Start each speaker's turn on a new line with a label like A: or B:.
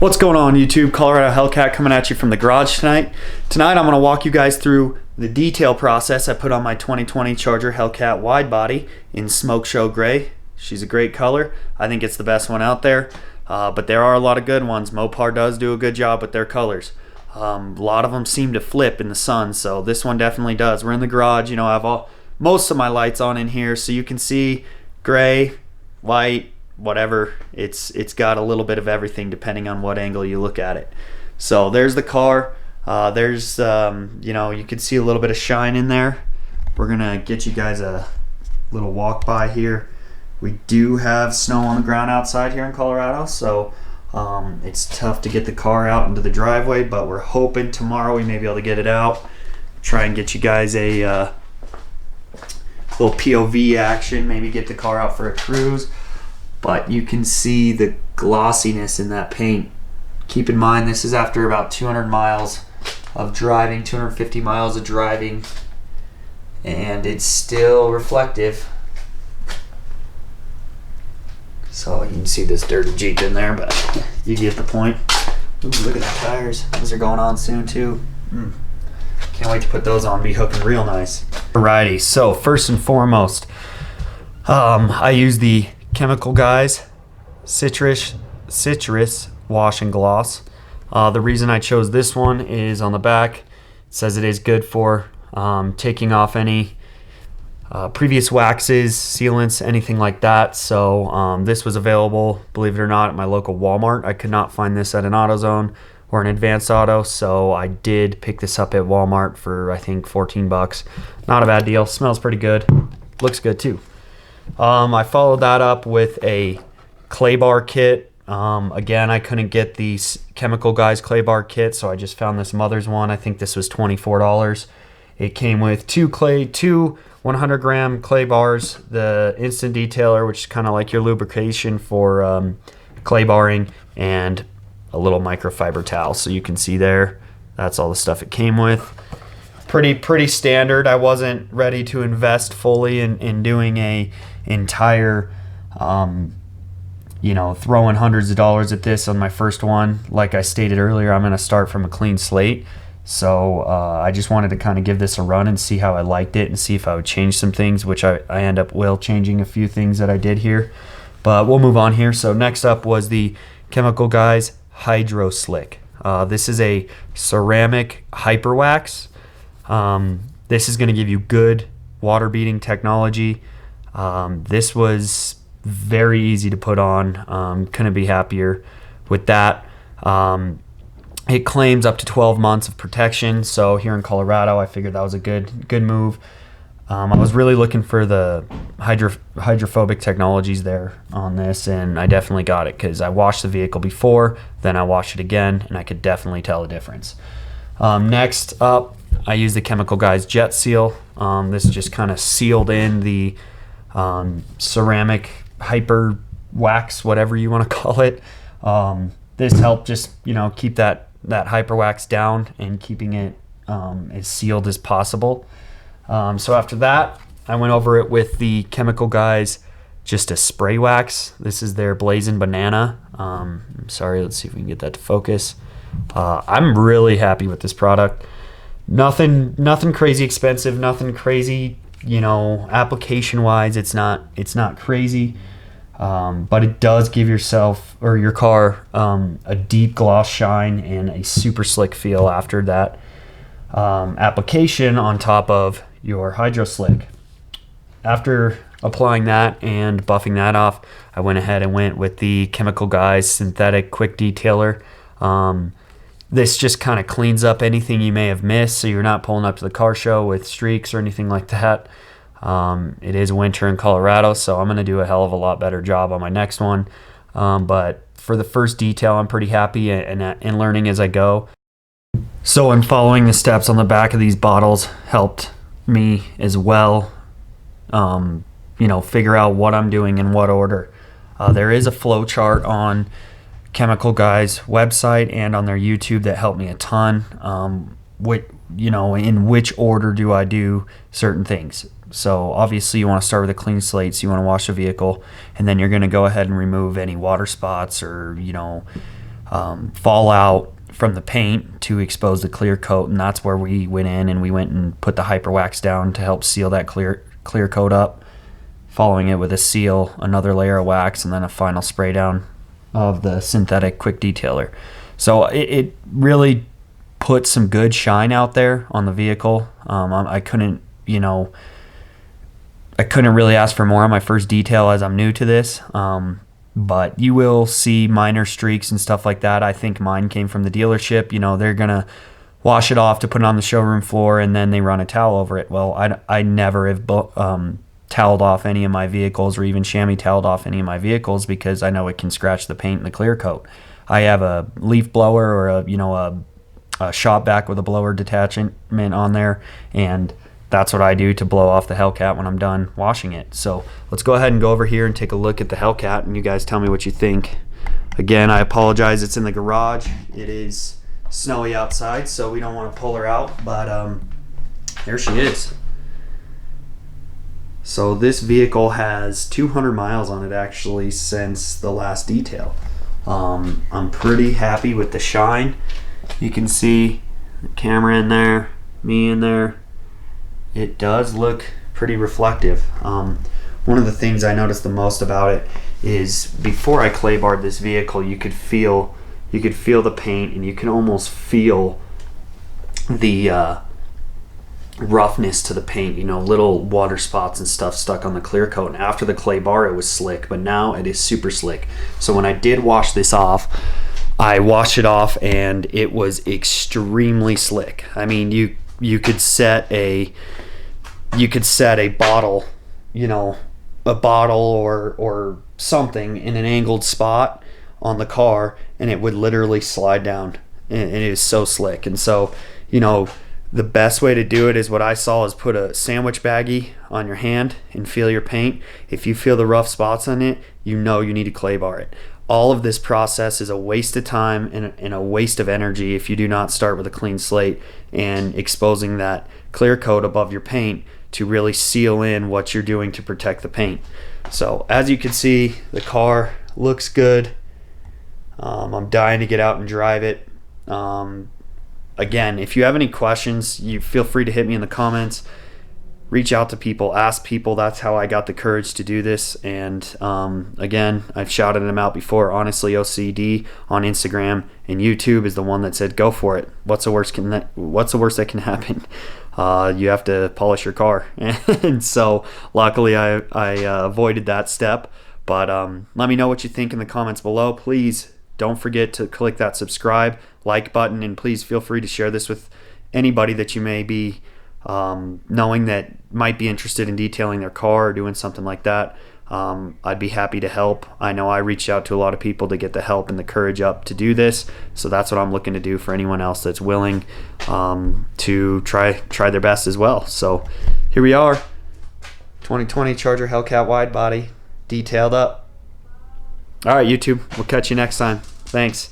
A: What's going on YouTube? Colorado Hellcat coming at you from the garage tonight. Tonight I'm going to walk you guys through the detail process I put on my 2020 Charger Hellcat Widebody in Smoke Show Gray. She's a great color. I think it's the best one out there, but there are a lot of good ones. Mopar does do a good job with their colors. A lot of them seem to flip in the sun, so this one definitely does. We're in the garage. You know, I have most of my lights on in here, so you can see gray, white, whatever. It's got a little bit of everything depending on what angle you look at it. So there's the car. There's you know, you can see a little bit of shine in there. We're gonna get you guys a little walk by here. We do have snow on the ground outside here in Colorado, so it's tough to get the car out into the driveway, but we're hoping tomorrow we may be able to get it out, try and get you guys a little POV action, maybe get the car out for a cruise. But you can see the glossiness in that paint. Keep in mind, this is after about 200 miles of driving, 250 miles of driving, and it's still reflective. So you can see this dirty Jeep in there, but you get the point. Ooh, look at the tires. Those are going on soon too. Can't wait to put those on, be hooking real nice. Alrighty, so first and foremost, I use the Chemical Guys citrus wash and gloss. The reason I chose this one is on the back it says it is good for taking off any previous waxes, sealants, anything like that. So this was available, believe it or not, at my local Walmart. I could not find this at an AutoZone or an Advanced Auto, so I did pick this up at Walmart for I think 14 bucks. Not a bad deal. Smells pretty good. Looks good too. I followed that up with a clay bar kit. Again, I couldn't get the Chemical Guys clay bar kit, so I just found this Mother's one. I think this was $24. It came with two 100-gram clay bars, the instant detailer, which is kind of like your lubrication for clay barring, and a little microfiber towel. So you can see there, that's all the stuff it came with. Pretty standard. I wasn't ready to invest fully in doing a entire you know, throwing hundreds of dollars at this on my first one. Like I stated earlier, I'm going to start from a clean slate, so I just wanted to kind of give this a run and see how I liked it and see if I would change some things, which I end up changing a few things that I did here, but we'll move on here. So next up was the Chemical Guys Hydro Slick. This is a ceramic hyper wax. This is going to give you good water beating technology. This was very easy to put on. Couldn't be happier with that. It claims up to 12 months of protection, so here in Colorado I figured that was a good move. I was really looking for the hydrophobic technologies there on this, and I definitely got it because I washed the vehicle before, then I washed it again, and I could definitely tell the difference. Next up, I used the Chemical Guys Jet Seal. This just kind of sealed in the ceramic hyper wax, whatever you want to call it. This helped just, you know, keep that hyper wax down and keeping it as sealed as possible. So after that, I went over it with the Chemical Guys just a spray wax. This is their Blazing Banana. I'm sorry, let's see if we can get that to focus. I'm really happy with this product. Nothing crazy expensive, nothing crazy, you know, application wise. It's not crazy, but it does give yourself or your car a deep gloss shine and a super slick feel after that application on top of your Hydro Slick. After applying that and buffing that off, I went ahead and went with the Chemical Guys Synthetic Quick Detailer. This just kind of cleans up anything you may have missed, so you're not pulling up to the car show with streaks or anything like that. It is winter in Colorado, so I'm going to do a hell of a lot better job on my next one. But for the first detail, I'm pretty happy and learning as I go. So in following the steps on the back of these bottles helped me as well, you know, figure out what I'm doing in what order. There is a flow chart on Chemical Guys website and on their YouTube that helped me a ton. You know, in which order do I do certain things? So obviously you want to start with a clean slate, so you want to wash the vehicle, and then you're going to go ahead and remove any water spots or, you know, fallout from the paint to expose the clear coat, and that's where we went in and we went and put the hyper wax down to help seal that clear coat up, following it with a seal, another layer of wax, and then a final spray down of the synthetic quick detailer. So it really put some good shine out there on the vehicle. I couldn't really ask for more on my first detail, as I'm new to this. But you will see minor streaks and stuff like that. I think mine came from the dealership. They're going to wash it off to put it on the showroom floor, and then they run a towel over it. Well, I never have toweled off any of my vehicles, or even chamois toweled off any of my vehicles, because I know it can scratch the paint and the clear coat. I have a leaf blower or a shop vac with a blower detachment on there, and that's what I do to blow off the Hellcat when I'm done washing it. So let's go ahead and go over here and take a look at the Hellcat, and you guys tell me what you think. Again, I apologize, it's in the garage. It is snowy outside, so we don't want to pull her out, but here she is. So this vehicle has 200 miles on it actually since the last detail. I'm pretty happy with the shine. You can see the camera in there, me in there. It does look pretty reflective. One of the things I noticed the most about it is before I clay barred this vehicle, you could feel the paint, and you can almost feel the roughness to the paint, little water spots and stuff stuck on the clear coat. And after the clay bar, it was slick, but now it is super slick. So when I did wash this off, I washed it off and it was extremely slick. I mean, you could set a bottle, a bottle or something in an angled spot on the car, and it would literally slide down, and it is so slick. And so, the best way to do it is what I saw is put a sandwich baggie on your hand and feel your paint. If you feel the rough spots on it, you need to clay bar it. All of this process is a waste of time and a waste of energy if you do not start with a clean slate and exposing that clear coat above your paint to really seal in what you're doing to protect the paint. So as you can see, the car looks good. I'm dying to get out and drive it. Again, if you have any questions, you feel free to hit me in the comments. Reach out to people, ask people. That's how I got the courage to do this. And again, I've shouted them out before. Honestly, OCD on Instagram and YouTube is the one that said, "Go for it. What's the worst that can happen? You have to polish your car." And so, luckily, I avoided that step. But let me know what you think in the comments below. Please don't forget to click that subscribe, like button, and please feel free to share this with anybody that you may be knowing that might be interested in detailing their car or doing something like that. I'd be happy to help. I know I reached out to a lot of people to get the help and the courage up to do this, so that's what I'm looking to do for anyone else that's willing to try their best as well. So here we are, 2020 Charger Hellcat Widebody, detailed up. All right, YouTube, we'll catch you next time. Thanks.